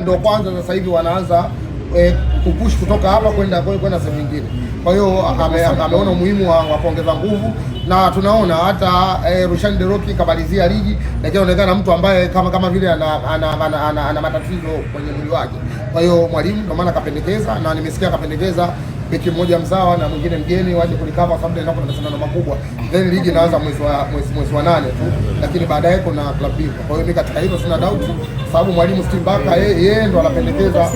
ndio kwanza sasa hivi wanaanza kupush kutoka hapa kwenda sehemu nyingine. Kwa hiyo ameona umuhimu wa kuongeza nguvu, na tunaona hata Rushan De Reuck kabalizia ligi, lakini anaonekana mtu ambaye kama vile ana matatizo kwenye mwili wake. Kwa hiyo mwalimu ndio maana kapendekeza, na nimesikia kapendekeza beki mmoja mzawa na mwingine mgeni waje kulikava, sababu ndio kuna mashindano makubwa. Then ligi inaanza mwezi wa 8 tu, lakini baadaye kuna club bingwa. Kwa hiyo mimi katika hilo sina doubt, sababu mwalimu Steve Barker yeye ndo anapendekeza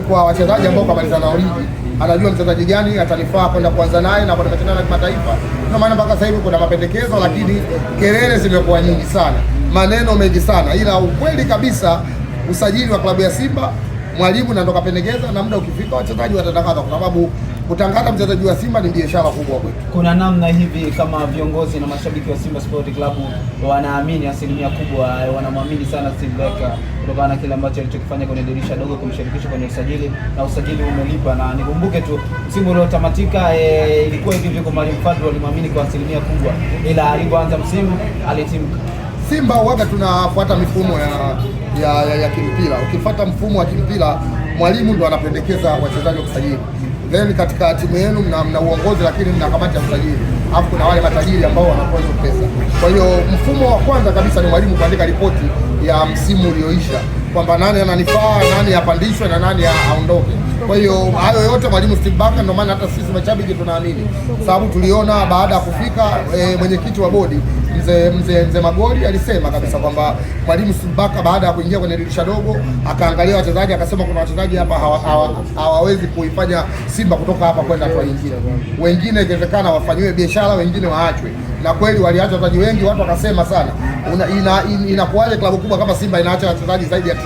kwa wachezaji ambao kamaliza nao ligi, anajua mchezaji gani atanifaa kwenda kuanza naye na kwenda mashindano ya kimataifa. Ndio maana mpaka sasa hivi kuna mapendekezo, lakini kelele zimekuwa nyingi sana, maneno mengi sana, ila ukweli kabisa usajili wa klabu ya Simba mwalimu na ndo kapendekeza, na muda ukifika wachezaji watatangaza, kwa sababu kutangaza mchezaji wa Simba ni biashara kubwa kwetu. Kuna namna hivi kama viongozi na mashabiki wa Simba Sport Club wanaamini, asilimia kubwa wanamwamini sana Steve Barker kutokana na kile ambacho alichokifanya kwenye dirisha dogo kumshirikisha kwenye usajili, na usajili umelipa. Na nikumbuke tu msimu uliotamatika ilikuwa hivi kwa Mwalimu Fadlu walimwamini kwa asilimia kubwa, ila alipoanza msimu alitimka. Simba huaga tunafuata mifumo ya kimpira. Ukifuata mfumo wa kimpira, mwalimu ndo anapendekeza wachezaji wa kusajili. Then katika timu yenu mna uongozi, lakini mna kamati ya kusajili. Alafu kuna wale matajiri ambao wanatoa hizo pesa. Kwa hiyo mfumo wa kwanza kabisa ni mwalimu kuandika ripoti ya msimu ulioisha, kwamba nani ananifaa, nani apandishwe na nani aondoke. Kwa hiyo hayo yote mwalimu Steve Barker, ndio maana hata sisi mashabiki tunaamini, sababu tuliona baada ya kufika mwenyekiti wa bodi mzee Magoli alisema kabisa kwamba mwalimu Steve Barker baada ya kuingia kwenye dirisha dogo akaangalia wachezaji, akasema kuna wachezaji hapa hawawezi kuifanya Simba kutoka hapa kwenda hatua nyingine, wengine ikiwezekana wafanyiwe biashara, wengine waachwe. Na kweli waliacha wachezaji wengi, watu wakasema sana inakuwaje klabu kubwa kama Simba inaacha wachezaji zaidi ya 9.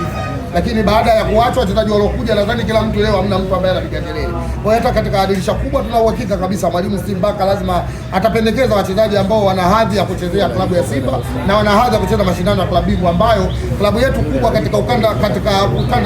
Lakini baada ya kuachwa wachezaji waliokuja, nadhani kila mtu leo hamna mtu ambaye anapiga kelele. Kwa hiyo hata katika dirisha kubwa tuna uhakika kabisa mwalimu Steve Barker lazima atapendekeza wachezaji ambao wana hadhi ya kuchezea klabu ya Simba na wana hadhi ya kucheza mashindano ya klabu bingwa, ambayo klabu yetu kubwa katika ukanda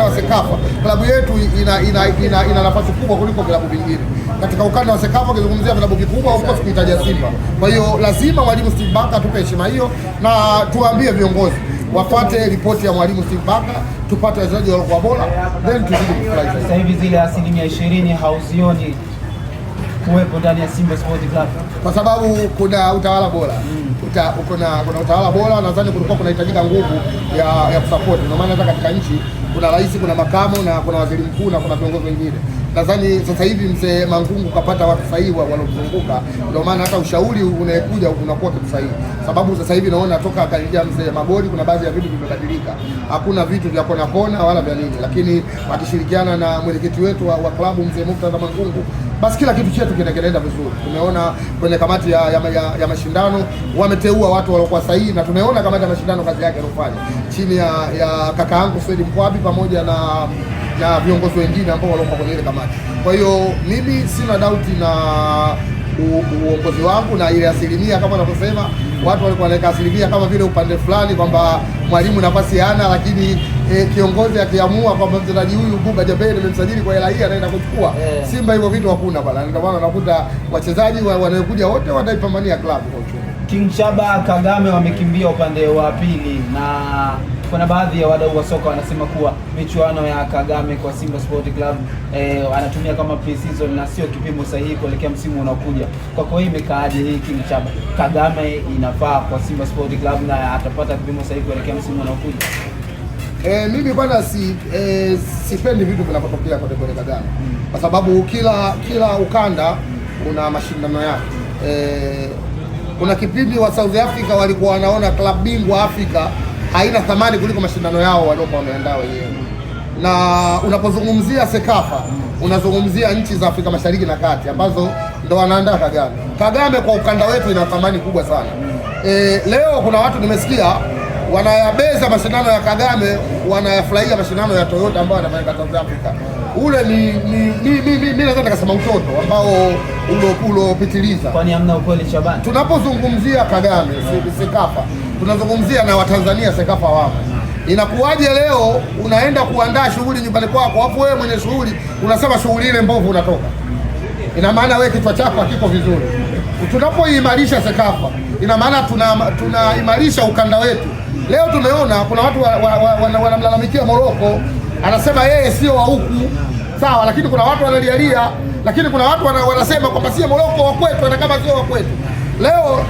wa Sekafa, klabu yetu ina nafasi kubwa kuliko klabu vingine katika ukanda wa Sekafa. Ukizungumzia klabu vikubwa huko sikutaja Simba. Kwa hiyo lazima mwalimu Steve Barker atupe heshima hiyo, na tuambie viongozi wafuate ripoti ya mwalimu Steve Barker, tupate wachezaji walio bora, then tuzidi kufurahi. Sasa hivi zile asilimia 20 hauzioni kuwepo ndani ya Simba Sport Club kwa sababu kuna utawala bora. Kuna utawala bora, nadhani kulikuwa kunahitajika nguvu ya kusupport. Ndio maana hata katika nchi kuna rais, kuna makamu na kuna waziri mkuu na kuna viongozi wengine. Nadhani sasa hivi mzee Mangungu kapata watu sahihi waliomzunguka, ndio maana hata ushauri unaekuja unakuwa kitu sahihi. Sababu sasa hivi naona toka akaingia mzee Magoli kuna baadhi ya vitu vimebadilika, hakuna vitu vya kona wala vya nini, lakini wakishirikiana na mwenyekiti wetu wa klabu mzee Murtaza Mangungu, basi kila kitu chetu kinaenda vizuri. Tumeona kwenye kamati ya mashindano wameteua watu waliokuwa sahihi, na tumeona kamati ya mashindano kazi yake inafanya chini ya kaka yangu Fred Mkwabi pamoja na viongozi wengine ambao walikuwa kwenye ile kamati. Kwa hiyo mimi sina doubt na uongozi wangu, na ile asilimia kama wanavyosema watu walikuwa wanaweka asilimia kama vile upande fulani kwamba mwalimu nafasi hana, lakini kiongozi akiamua kwamba mchezaji huyu Buba Jaberi nimemsajili kwa hela hii anaenda kuchukua. Simba hivyo vitu hakuna bwana. Ndio maana unakuta wachezaji wanaokuja wote wanaipambania klabu kwa uchumi. King Chaba, Kagame wamekimbia upande wa pili, na kuna baadhi ya wadau wa soka wanasema kuwa michuano ya Kagame kwa Simba Sport Club anatumia kama pre-season na sio kipimo sahihi kuelekea msimu unaokuja. Kwa kwa hiyo imekaaje hii King Chaba? Kagame inafaa kwa Simba Sport Club na atapata kipimo sahihi kuelekea msimu unaokuja? Mimi bwana sipendi vitu vinapotokea kwa Kagame. Kwa sababu kila ukanda una mashindano yake. Kuna kipindi wa South Africa walikuwa wanaona klabu bingwa Afrika haina thamani kuliko mashindano yao waliokuwa wameandaa wenyewe. Na unapozungumzia Sekafa, unazungumzia nchi za Afrika Mashariki na Kati ambazo ndo wanaandaa Kagame. Kagame kwa ukanda wetu ina thamani kubwa sana. Leo kuna watu nimesikia wanayabeza mashindano ya Kagame, wanayafurahia mashindano ya Toyota ambayo yanafanyika South Africa. Ule mimi naweza nikasema utoto ambao ulopitiliza. Kwani hamna ukweli Shabani? Tunapozungumzia Kagame Sekafa, tunazungumzia na Watanzania Sekafa wao. Inakuwaje leo unaenda kuandaa shughuli nyumbani kwako, hapo wewe mwenye shughuli unasema shughuli ile mbovu unatoka? Ina maana wewe kichwa chako hakiko vizuri. Tunapoimarisha Sekafa, ina maana tunaimarisha ukanda wetu Leo tumeona kuna watu wanamlalamikia Morocco, anasema yeye sio wa huku, sawa, lakini kuna watu wanalialia, lakini kuna watu wanasema kwamba si Morocco wa kwetu, hata kama sio wa kwetu. Leo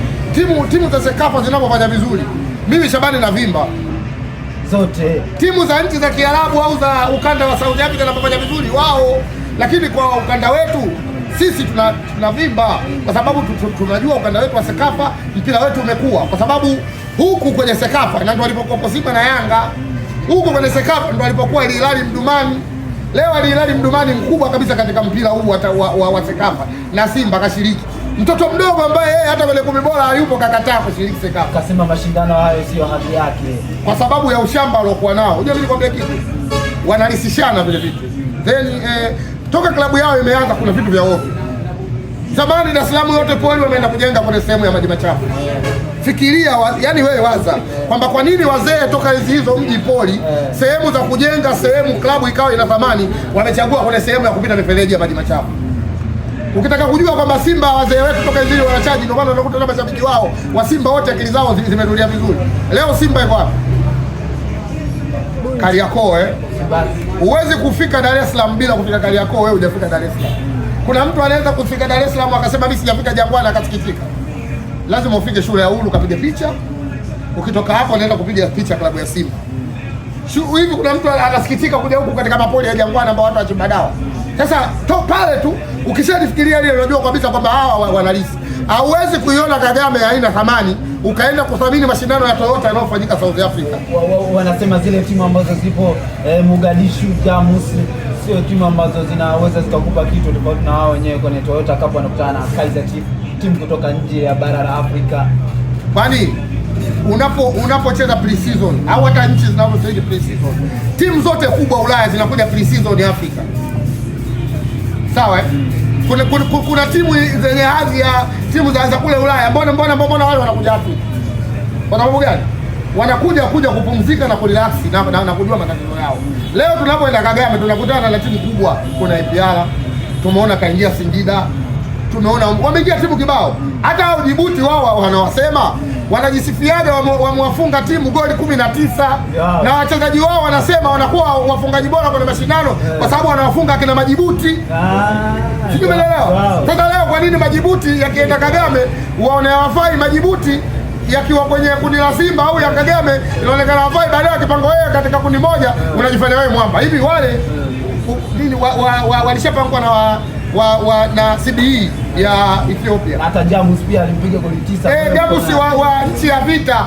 timu za Sekafa zinapofanya vizuri, mimi Shabani na vimba zote. Timu za nchi za Kiarabu au za ukanda wa South Africa zinapofanya vizuri wao, lakini kwa ukanda wetu sisi tunavimba kwa sababu tunajua ukanda wetu wa Sekafa mpira wetu umekuwa, kwa sababu huku kwenye Sekafa ndio walipokuwa Simba na Yanga, huku kwenye Sekafa ndio walipokuwa Al Hilal Mdumani. Leo Al Hilal Mdumani mkubwa kabisa katika mpira huu wa Sekafa, na Simba kashiriki. Mtoto mdogo ambaye yeye hata kwenye 10 bora hayupo kakataa kushiriki Sekafa, kasema mashindano hayo sio haki yake kwa sababu ya ushamba aliokuwa nao. Unajua mimi nikwambia kitu, wanalisishana vile vitu. Then toka klabu yao imeanza kuna vitu vya ovyo. Zamani Dar es Salaam yote poli wameenda kujenga kwenye sehemu ya maji machafu. Fikiria yani wewe waza kwamba kwa nini wazee toka hizi hizo mji poli sehemu za kujenga sehemu klabu ikawa ina thamani, wamechagua kwenye sehemu ya kupita mifereji ya maji machafu. Ukitaka kujua kwamba Simba wazee wetu toka hizi wanachaji, ndio maana unakuta mashabiki wao wa Simba wote akili zao zimetulia vizuri. Leo Simba iko wapi? Kariakoo Huwezi kufika Dar es Salaam bila kufika Kariakoo, wewe hujafika Dar es Salaam. Kuna mtu anaweza kufika Dar es Salaam akasema mimi sijafika Jangwani akasikitika. Lazima ufike shule ya Uhuru kapige picha. Ukitoka hapo anaenda kupiga picha klabu ya Simba. Hivi kuna mtu anasikitika kuja huku katika mapoli ya Jangwani ambao watu wachimba dawa. Sasa pale tu ukishalifikiria ile unajua kabisa kwamba hawa wanalisi. Hauwezi kuiona Kagame haina thamani ukaenda kuthamini mashindano ya Toyota yanayofanyika South Africa. Wanasema zile timu ambazo zipo Mogadishu, Jamus sio timu ambazo zinaweza zikakupa kitu tofauti na wao wenyewe kwenye Toyota Cup wanakutana na Kaizer Chiefs, timu kutoka nje ya bara la Afrika. Kwani unapocheza pre-season au hata nchi zinazocheza pre-season, timu zote kubwa Ulaya zinakuja pre-season ya Afrika. Sawa Kuna timu zenye hadhi ya timu za kule Ulaya. Mbona wale wanakuja Afrika? Kwa sababu gani? Wanakuja kupumzika na kurelax na kujua matatizo yao. Leo tunapoenda Kagame tunakutana na timu kubwa, kuna APR, tumeona kaingia Singida, tumeona wameingia timu kibao. Hata hao Djibouti wao wanawasema wanajisifiaga wamewafunga timu goli 19 na wachezaji wao wanasema wanakuwa wafungaji bora kwenye mashindano kwa sababu wanawafunga akina Majibuti. Sijui umeelewa? Sasa leo kwa nini Majibuti yakienda Kagame waone hawafai? Majibuti yakiwa kwenye kundi la Simba au ya Kagame inaonekana hawafai, baadaye akipangwa wewe katika kundi moja unajifanya wewe mwamba. Hivi wale nini walishapangwa na CBE ya Ethiopia. Hata Jamus pia alimpiga goli 9. Jamus wa nchi ya vita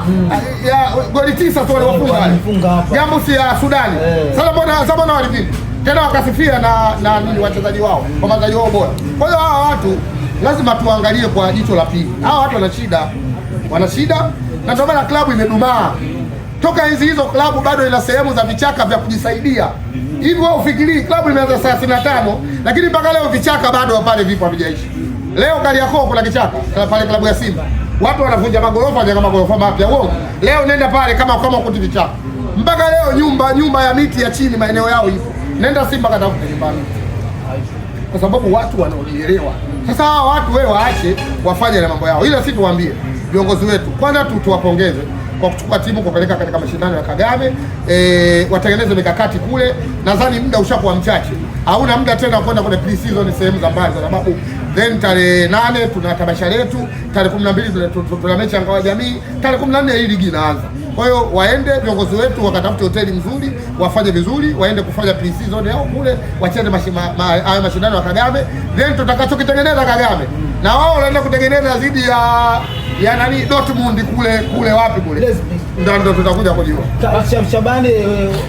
ya goli 9 tu waliwafunga hapa. Jamus ya Sudani. Sasa mbona walivipi? Tena wakasifia na nini wachezaji wao, kwa wachezaji wao bora. Kwa hiyo hawa watu lazima tuangalie kwa jicho la pili. Hawa watu wana shida na ndio maana klabu imedumaa. Toka hizi hizo klabu bado ina sehemu za vichaka vya kujisaidia. Hivi wewe ufikiri klabu imeanza 35 lakini mpaka leo vichaka bado pale vipo havijaishi. Leo Kariakoo kuna kichaka pale klabu ya Simba. Watu wanavunja magorofa kama magorofa mapya. Uongo. Leo nenda pale kama kuti vichaka. Mpaka leo nyumba ya miti ya chini maeneo yao ipo. Nenda Simba katafuta nyumbani. Kwa sababu watu wanaojielewa. Sasa hawa watu wewe waache wafanye na mambo yao. Ila si tuwaambie viongozi wetu. Kwanza tuwapongeze kwa kuchukua timu kupeleka katika mashindano ya Kagame, watengeneze mikakati kule. Nadhani muda ushakuwa mchache. Hauna muda tena kwenda kwenye pre-season sehemu za mbali kwa sababu then tarehe 8 tuna tamasha letu, tarehe 12 tuna mechi ya Ngao ya Jamii, tarehe 14 hii ligi inaanza. Kwa hiyo waende viongozi wetu wakatafute hoteli nzuri, wafanye vizuri, waende kufanya pre-season yao kule, wacheze mashindano ya Kagame, then tutakachokitengeneza Kagame na wao wanaenda kutengeneza zidi ya nani Dortmund kule wapi kule. Ndio tutakuja kujua. Shabani,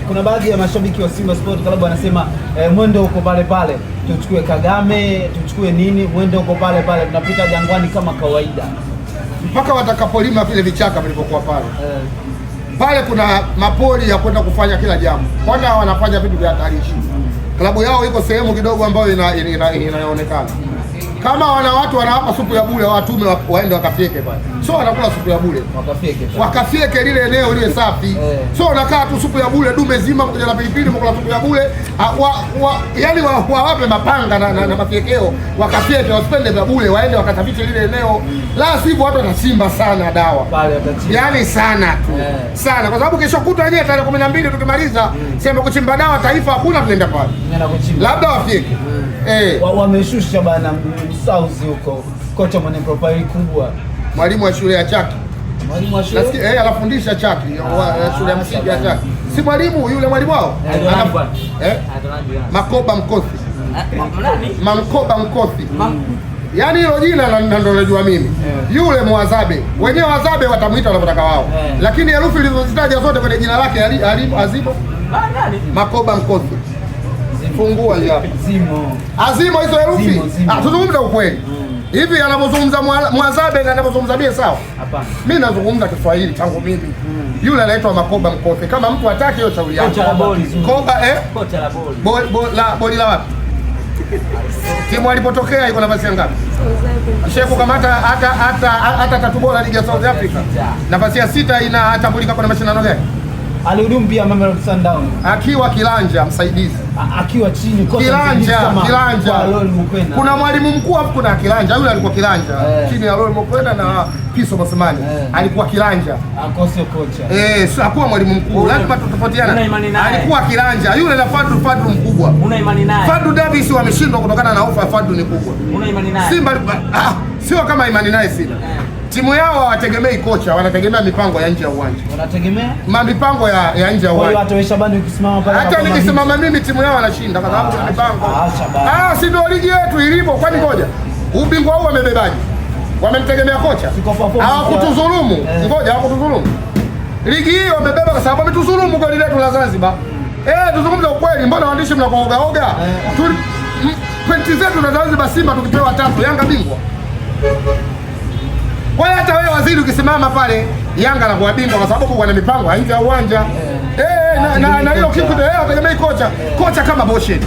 kuna baadhi ya mashabiki wa Simba Sport Club wanasema mwendo uko pale pale. Tuchukue Kagame, tuchukue nini? Mwendo uko pale pale. Tunapita Jangwani kama kawaida. Mpaka watakapolima vile vichaka vilivyokuwa pale. Pale kuna mapoli ya kwenda kufanya kila jambo. Kwanza wanafanya vitu vya hatarishi. Klabu yao iko sehemu kidogo ambayo inaonekana. Kama watu wanawapa supu ya bure, watume waende wakafyeke pale. So wanakula supu ya bure, wakafyeke lile eneo liwe safi. So unakaa tu supu ya bure, dume zima kuja na pilipili, mkula supu ya bure. Yaani wawape mapanga na mafyekeo, wakafyeke, wasipende vya bure, waende wakasafishe lile eneo. La sivyo watu watachimba sana dawa pale, yaani sana tu sana, kwa sababu kesho kutwa yenyewe tarehe 12 tukimaliza sema kuchimba dawa taifa, hakuna tunaenda pale, labda wafyeke. Wameshusha bana South huko, kocha mwenye profile kubwa, mwalimu wa shule ya Chaki. Mwalimu wa shule anafundisha Chaki, shule ya msingi ya Chaki. Si mwalimu yule, mwalimu wao Makoba Mkothi. Makoba Mkothi. Yaani hilo jina ndio najua mimi. Yule Mwazabe. Wenyewe Wazabe watamuita wanapotaka wao. Lakini herufi zilizozitaja zote kwenye jina lake Azimo. Makoba Mkothi. Fungua ya Azimo hizo herufi. Tuzungumze ukweli. Hivi anapozungumza Mwazabe na anapozungumza Bie sawa? Hapana. Mimi nazungumza Kiswahili changu mimi. Yule anaitwa Makoba Mkothi. Kama mtu hataki hiyo shauri yake. Kocha la boli. Kocha la boli. Boli la wapi? Timu alipotokea iko nafasi ngapi? Sheku kamata hata tatu bora ligi ya South Africa. Nafasi ya 6 inatambulika kwa mashindano gani? Alihudumu pia Mamelodi Sundowns akiwa kilanja msaidizi, akiwa chini kocha kilanja. Kuna mwalimu mkuu hapo, kuna kilanja, yule alikuwa kilanja chini ya Lolo Mokwenda na Piso Masemani, alikuwa kilanja, akosio kocha sio hakuwa mwalimu mkuu, lazima tutofautiana. Alikuwa kilanja yule na Fadlu mkubwa. Una imani naye? Fadlu Davis wameshindwa kutokana na ofa ya Fadlu ni kubwa. Una imani naye? Simba sio kama imani naye sina. Timu yao hawategemei kocha, wanategemea mipango ya nje ya uwanja. Wanategemea mipango ya nje ya uwanja. Kwa hiyo hata wewe Shabani ukisimama pale, hata nikisimama mimi timu yao wanashinda kwa sababu ya mipango. Si ndio ligi yetu ilivyo? Kwani ngoja, ubingwa huu wamebebaje? Wamemtegemea kocha? Hawakutudhulumu. Ngoja, hawakutudhulumu. Ligi hii wamebeba kwa sababu wametudhulumu goli letu la Zanzibar. Tuzungumze ukweli, mbona waandishi mnakuoga? Pointi zetu za Zanzibar Simba tukipewa 3, Yanga bingwa. Kwa hiyo hata wewe waziri ukisimama pale Yanga na kuwa bingwa kwa sababu wana mipango nje ya uwanja. Na hiyo kitu ndio wategemei kocha. Kocha kama Boshen.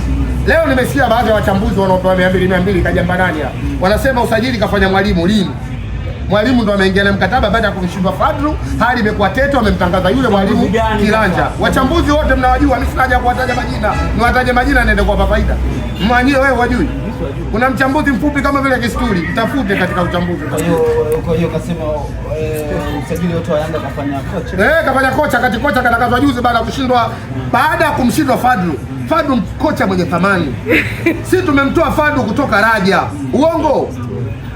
Leo nimesikia baadhi ya wachambuzi wanaotoa 200 kajamba nani hapa. Wanasema usajili kafanya mwalimu lini? Mwalimu ndo ameingia na mkataba baada ya kumshindwa Fadlu, hali imekuwa tete, wamemtangaza yule mwalimu kilanja. Wachambuzi wote mnawajua, mimi sina haja kuwataja majina. Niwataje majina naende kwa faida. Mwanyewe wewe wajui. Kuna mchambuzi mfupi kama vile Kisturi, mtafute katika uchambuzi. Kwa hiyo kasema usajili wote wa Yanga kafanya kocha. Kafanya kocha, kati kocha katakazwa juzi baada ya kumshindwa Fadlu. Fadlu kocha mwenye thamani. Sisi tumemtoa Fadlu kutoka Raja. Uongo.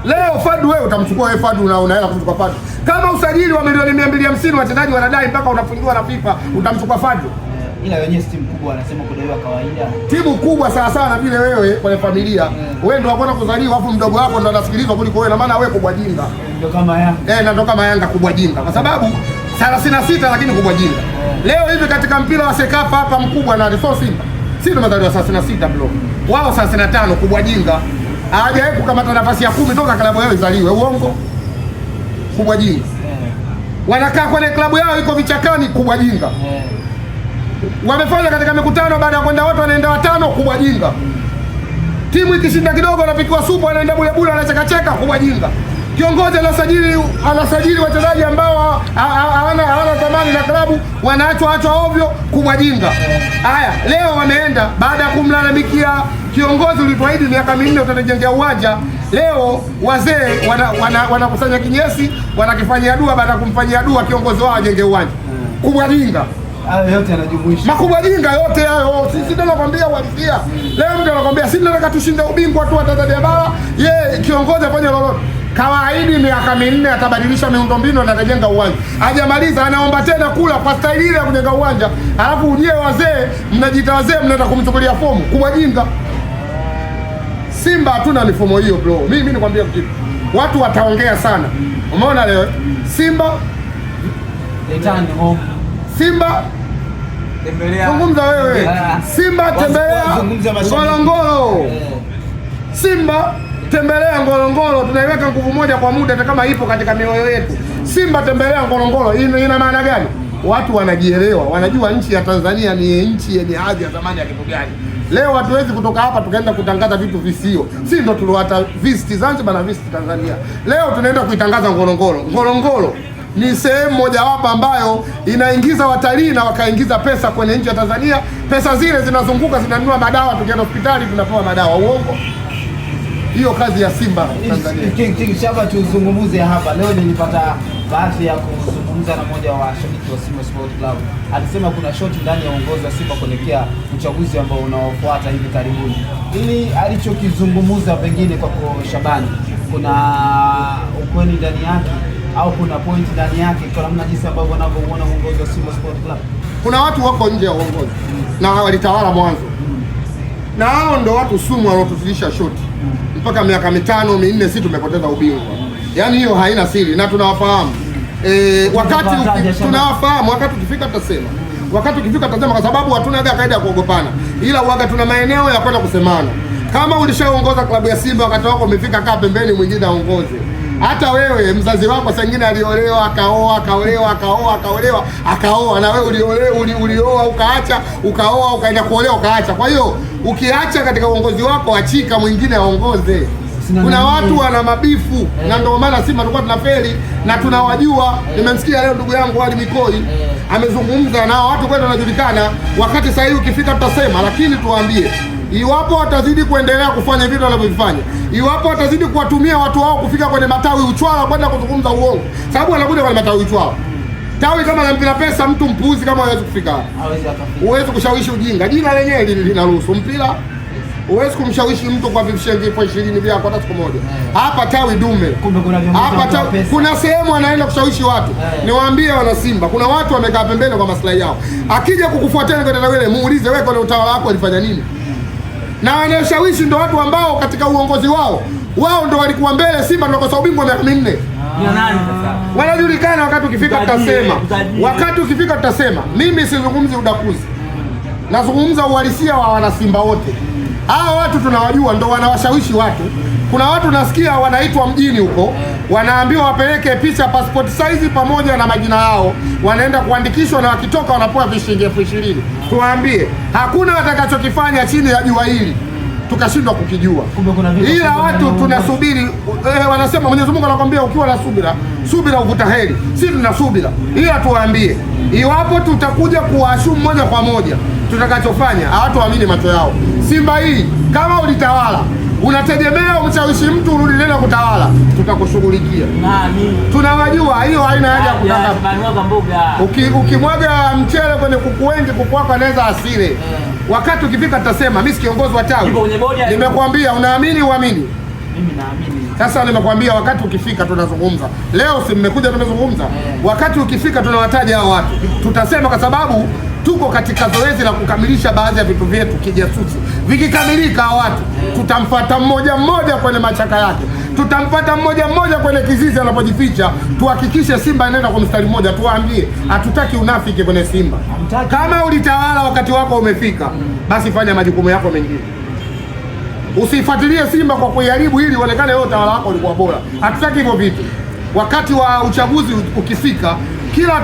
Leo Fadlu wewe utamchukua wewe Fadlu na unaenda kumchukua Fadlu. Kama usajili wa milioni 250 wachezaji wanadai mpaka unafungiwa na FIFA, utamchukua Fadlu. Ila wenyewe timu kubwa anasema kudaiwa kawaida. Timu kubwa sawa sawa na vile wewe kwenye familia. Wewe ndio unataka kuzaliwa afu mdogo wako ndo anasikilizwa kuliko wewe, na maana wewe kubwa jinga. Ndio kama Yanga. Na ndio kama Yanga kubwa jinga. Kwa sababu 36 lakini kubwa jinga. Leo hivi katika mpira wa Sekafa hapa mkubwa na resource Simba. Sisi tumezaliwa 36 bro. Wao 35 kubwa jinga. Hawajawahi kukamata nafasi ya 10 toka klabu yao izaliwe. Uongo. Kubwa jinga. Wanakaa kwenye klabu yao iko vichakani, kubwa jinga. Wamefanya katika mikutano baada ya kwenda watu wanaenda 5, kubwa jinga. Timu ikishinda kidogo anapikiwa supu, anaenda bule anacheka cheka, kubwa jinga. Kiongozi anasajili wachezaji ambao hawana thamani na klabu, wanaachwa ovyo, kubwa jinga. Haya, leo wameenda baada ya kumlalamikia kiongozi, ulituahidi miaka 4 utajengea uwanja. Leo wazee wanakusanya kinyesi, wanakifanyia dua baada ya kumfanyia dua kiongozi wao ajenge uwanja. Kubwa jinga. Hayo yote yanajumuisha. Makubwa jinga yote hayo. Sisi ndio nakwambia uhalisia. Leo mtu anakwambia sisi tunataka tushinde ubingwa tu wa Tanzania bara. Kiongozi afanye lolote. Kawaidi miaka 4 atabadilisha miundombinu na atajenga uwanja. Hajamaliza anaomba tena kula kwa staili ile ya kujenga uwanja. Alafu uje wazee, mnajiita wazee mnaenda kumchukulia fomu. Kubwa jinga. Simba hatuna mifumo hiyo bro. Mimi nikwambia kitu. Watu wataongea sana. Umeona leo Simba return home. Simba tembelea. Zungumza wewe. Simba tembelea Ngorongoro. Simba tembelea Ngorongoro. Tunaiweka nguvu moja kwa muda hata kama ipo katika mioyo yetu. Simba tembelea Ngorongoro. Ina maana gani? Watu wanajielewa, wanajua nchi ya Tanzania ni nchi yenye hadhi ya zamani ya kitu gani. Leo hatuwezi kutoka hapa tukaenda kutangaza vitu visio. Si ndo tuliwata Visit Zanzibar na Visit Tanzania. Leo tunaenda kuitangaza Ngorongoro. Ngorongoro ni sehemu mojawapo ambayo inaingiza watalii na wakaingiza pesa kwenye nchi ya Tanzania. Pesa zile zinazunguka zinanunua madawa, tukienda hospitali tunapewa madawa. Uongo? Hiyo kazi ya Simba Tanzania. King Shaba, tuzungumuze hapa. Leo nilipata bahati ya kuzungumza na mmoja wa washabiki wa Simba Sport Club. Alisema kuna shoti ndani ya uongozi wa Simba kuelekea uchaguzi ambao unaofuata hivi karibuni. Ili alichokizungumza pengine kwa Shabani, kuna ukweli ndani yake au kuna point ndani yake kwa namna jinsi ambavyo wanavyoona uongozi wa Simba Sport Club? Kuna watu wako nje ya uongozi na walitawala mwanzo. Na hao ndo watu sumu wanaotuzidisha shoti. Mpaka miaka 5 4 sisi tumepoteza ubingwa. Yaani hiyo haina siri na tunawafahamu. Tunawafahamu, wakati ukifika tutasema. Wakati ukifika tutasema, kwa sababu hatuna kaida ya kuogopana. Ila uaga tuna maeneo ya kwenda kusemana. Kama ulishaongoza klabu ya Simba wakati wako umefika, kaa pembeni, mwingine aongoze. Hata wewe mzazi wako sengine aliolewa akaoa na wewe ulioa ukaacha, ukaoa ukaenda kuolewa ukaacha. Kwa hiyo ukiacha katika uongozi wako, achika mwingine aongoze. Kuna watu wana mabifu na ndio maana Simba tulikuwa tunafeli na tunawajua. Nimemsikia leo ndugu yangu Ali Mikoi amezungumza na watu kwetu wanajulikana. Wakati sasa hivi ukifika tutasema, lakini tuwaambie, iwapo watazidi kuendelea kufanya vitu wanavyofanya, iwapo watazidi kuwatumia watu wao kufika kwenye matawi Uchwala kwenda kuzungumza uongo, sababu wanakuja kwenye matawi Uchwala. Tawi kama la mpira pesa, mtu mpuuzi kama hawezi kufika. Huwezi kushawishi ujinga. Jina lenyewe linaruhusu mpira. Huwezi kumshawishi mtu kwa vishilingi 20 vyako hata siku moja. Hapa tawi dume. Hapa kuna sehemu anaenda kushawishi watu. Niwaambie wana Simba, kuna watu wamekaa pembeni kwa maslahi yao. Akija kukufuatia kwa tawi ile, muulize wewe kwa utawala wako ulifanya nini? Na wanaoshawishi ndio watu ambao katika uongozi wao ndio walikuwa mbele Simba ndio kwa ubingwa miaka 4. Ni nani sasa? Wanajulikana. Wakati ukifika tutasema. Wakati ukifika tutasema. Mimi sizungumzi udakuzi. Nazungumza uhalisia wa wana Simba wote. Hao watu tunawajua, ndio wanawashawishi watu. Kuna watu nasikia wanaitwa mjini huko, wanaambiwa wapeleke picha passport size pamoja na majina yao, wanaenda kuandikishwa na wakitoka wanapewa vishilingi 20,000. Tuwaambie, hakuna watakachokifanya chini ya jua hili tukashindwa kukijua. Ila watu tunasubiri. Wanasema Mwenyezi Mungu anakuambia ukiwa na subira uvuta heri. Sisi tuna subira. Ila tuwaambie, iwapo tutakuja kuwashumu moja kwa moja, tutakachofanya hawataamini macho yao. Simba hii kama ulitawala, unategemea umshawishi mtu urudi tena kutawala, tutakushughulikia. Tunawajua, hiyo haina haja ya kutaka. Ukimwaga mchele kwenye kuku wengi, kuku wako anaweza asile. Wakati ukifika tutasema, mimi si kiongozi wa tawi. Nimekwambia, unaamini uamini? Mimi naamini. Sasa nimekwambia wakati ukifika tunazungumza. Leo si mmekuja tumezungumza. Wakati ukifika tunawataja hao watu. Tutasema kwa sababu tuko katika zoezi la kukamilisha baadhi ya vitu vyetu kijasusi. Vikikamilika hao watu, tutamfuata mmoja mmoja kwenye machaka yake. Tutamfuata mmoja mmoja kwenye kizizi anapojificha. Tuhakikishe Simba inaenda kwa mstari mmoja. Tuwaambie, hatutaki unafiki kwenye Simba. Kama ulitawala wakati wako umefika, basi fanya majukumu yako mengine. Usifuatilie Simba kwa kuiharibu ili uonekane wewe utawala wako ulikuwa bora. Hatutaki hivyo vitu. Wakati wa uchaguzi ukifika, kila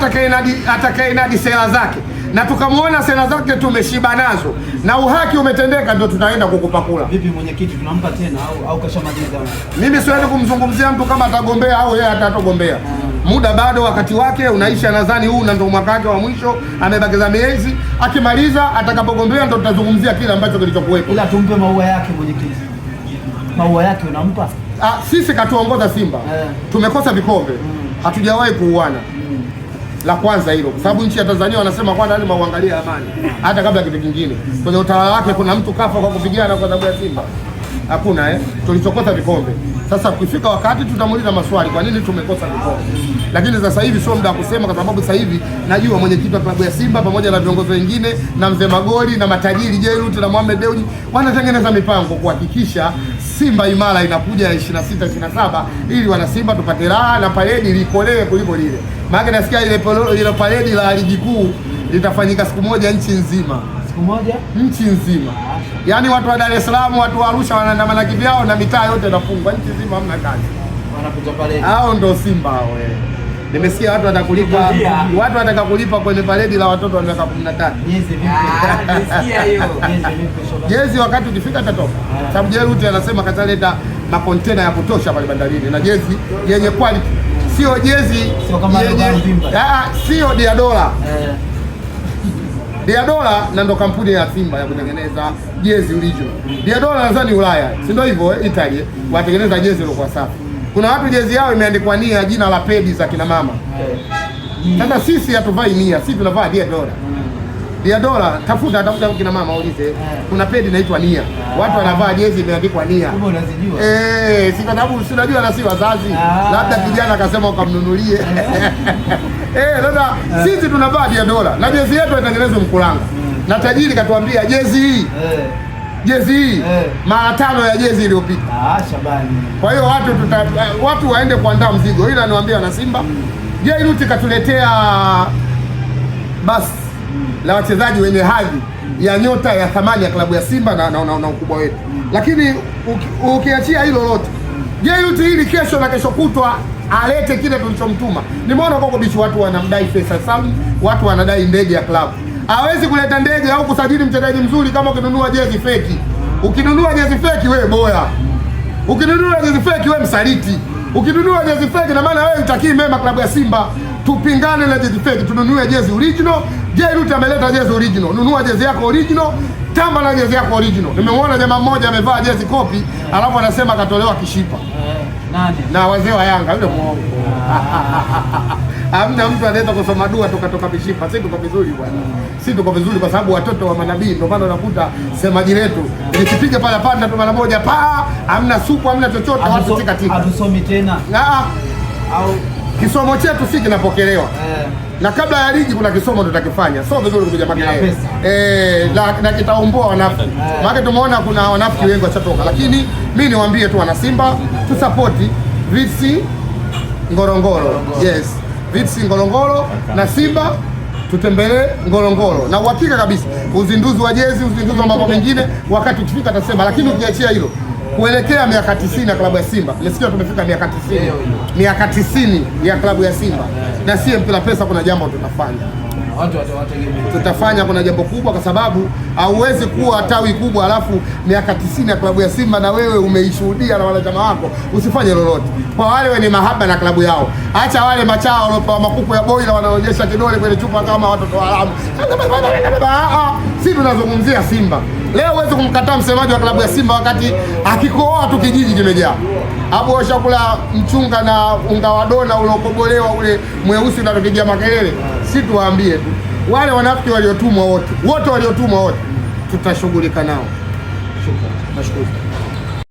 atakayenadi sera zake na tukamwona sera zake tumeshiba nazo na uhaki umetendeka, ndio tutaenda kukupa kula. Vipi mwenyekiti, tunampa tena au kashamaliza? Mimi siwezi kumzungumzia mtu kama atagombea au yeye atatogombea. Muda bado, wakati wake unaisha. Nadhani huu ndio mwaka wake wa mwisho, amebakiza miezi. Akimaliza, atakapogombea ndio tutazungumzia kile ambacho kilichokuwepo. Ila tumpe maua yake mwenyekiti. Maua yake unampa? Sisi katuongoza Simba. Tumekosa vikombe. Hatujawahi kuuana. La kwanza hilo, kwa sababu nchi ya Tanzania wanasema kwanza lazima uangalie amani hata kabla kitu kingine. Kwenye utawala wake kuna mtu kafa kwa kupigana kwa sababu ya Simba? Hakuna. Tulichokosa vikombe. Sasa ukifika wakati tutamuuliza maswali, kwa nini tumekosa vikombe. Lakini sasa hivi sio muda wa kusema, kwa sababu sasa hivi najua mwenyekiti wa klabu ya Simba pamoja na viongozi wengine na mzee Magoli na matajiri Jairut na Mohamed Dewji wanatengeneza mipango kuhakikisha Simba imara inakuja 26 27 ili wana Simba tupate raha na paredi likolee kuliko lile. Maana nasikia ile paredi la ligi kuu litafanyika siku moja nchi nzima. Siku moja nchi nzima. Yaani watu wa Dar es Salaam, watu wa Arusha wanaandamana kivyao na mitaa yote inafungwa, nchi nzima hamna kazi. Wanakuja pale. Hao ndio Simba hao. Nimesikia watu wataka kulipa kwenye paredi la watoto wa miaka 13. Nimesikia hiyo. Jezi wakati ukifika tatoka. Sababu Jeruti anasema kataleta makontena ya kutosha pale bandarini na jezi yenye quality. Sio jezi sio Diadora. Diadora na ndo kampuni ya Simba ya kutengeneza jezi original. Diadora nadhani Ulaya, si ndio hivyo Italy, watengeneza jezi iliyokuwa safi. Kuna watu jezi yao imeandikwa Nia, jina la pedi za kina mama. Sasa sisi hatuvai Nia, sisi tunavaa Diadora. Diadora, tafuta kina mama ulize. Kuna pedi inaitwa Nia. Watu wanavaa jezi imeandikwa Nia. Kumbe unazijua? Si kwa sababu si unajua na si wazazi. Labda kijana akasema ukamnunulie. Sasa sisi tunavaa Diadora na jezi yetu inatengenezwa Mkulanga. Na tajiri katuambia jezi hii mara 5 ya jezi iliyopita. Shabani. Kwa hiyo watu waende kuandaa mzigo. Ila niwaambia na Simba, Jeruti katuletea basi la wachezaji wenye hadhi ya nyota ya thamani ya klabu ya Simba na ukubwa wetu. Lakini ukiachia hilo lote, Jeruti hili kesho na kesho kutwa alete kile tulichomtuma. Nimeona kwa bichi watu wanamdai Faisal Salum, watu wanadai ndege ya klabu. Hawezi kuleta ndege au kusajili mchezaji mzuri kama ukinunua jezi feki. Ukinunua jezi feki wewe boya. Ukinunua jezi feki wewe msaliti. Ukinunua jezi feki na maana wewe utakii mema klabu ya Simba. Tupingane na jezi feki, tununue jezi original. Jeruti ameleta jezi original. Nunua jezi yako original, tamba na jezi yako original. Nimemwona jamaa mmoja amevaa jezi kopi, alafu anasema katolewa kishipa. Nani? Na wazee wa Yanga yule muongo. Hamna mtu anaweza kusoma dua tukatoka mishipa. Sisi tuko vizuri bwana. Sisi tuko vizuri kwa sababu watoto wa manabii, ndio maana unakuta semaji letu nikipiga pala panda tu mara moja hamna supu, hamna chochote, watu tika. Hatusomi tena. Au kisomo chetu si kinapokelewa. Na kabla ya ligi kuna kisomo tutakifanya. Sio vizuri kupiga makelele. Na kitaomboa wanafiki. Maana tumeona kuna wanafiki wengi wachatoka, lakini mimi niwaambie tu wana Simba tusapoti Vitsi Ngorongoro. Yes. Vitsi Ngorongoro na Simba tutembelee Ngorongoro. Na uhakika kabisa uzinduzi wa jezi, uzinduzi wa mambo mengine wakati ukifika atasema, lakini ukiachia hilo kuelekea miaka 90 ya klabu ya Simba. Nasikia tumefika miaka 90. Miaka 90 ya klabu ya Simba. Na si mpira pesa, kuna jambo tutafanya. Tutafanya, kuna jambo kubwa kwa sababu hauwezi kuwa tawi kubwa alafu miaka 90 ya klabu ya Simba na wewe umeishuhudia na wanachama wako usifanye lolote. Kwa wale wenye mahaba na klabu yao, acha wale machao waliopewa makuku ya boila wanaonyesha kidole kwenye chupa kama watoto wa Arabu. Sisi tunazungumzia Simba. Leo huwezi kumkataa msemaji wa klabu ya Simba wakati akikohoa tu kijiji kimejaa. Hapo washakula mchunga na unga wa dona uliokobolewa ule mweusi unatopigia makelele. Si tuwaambie tu wale wanafiki waliotumwa wote waliotumwa tutashughulika nao. Shukrani. Nashukuru.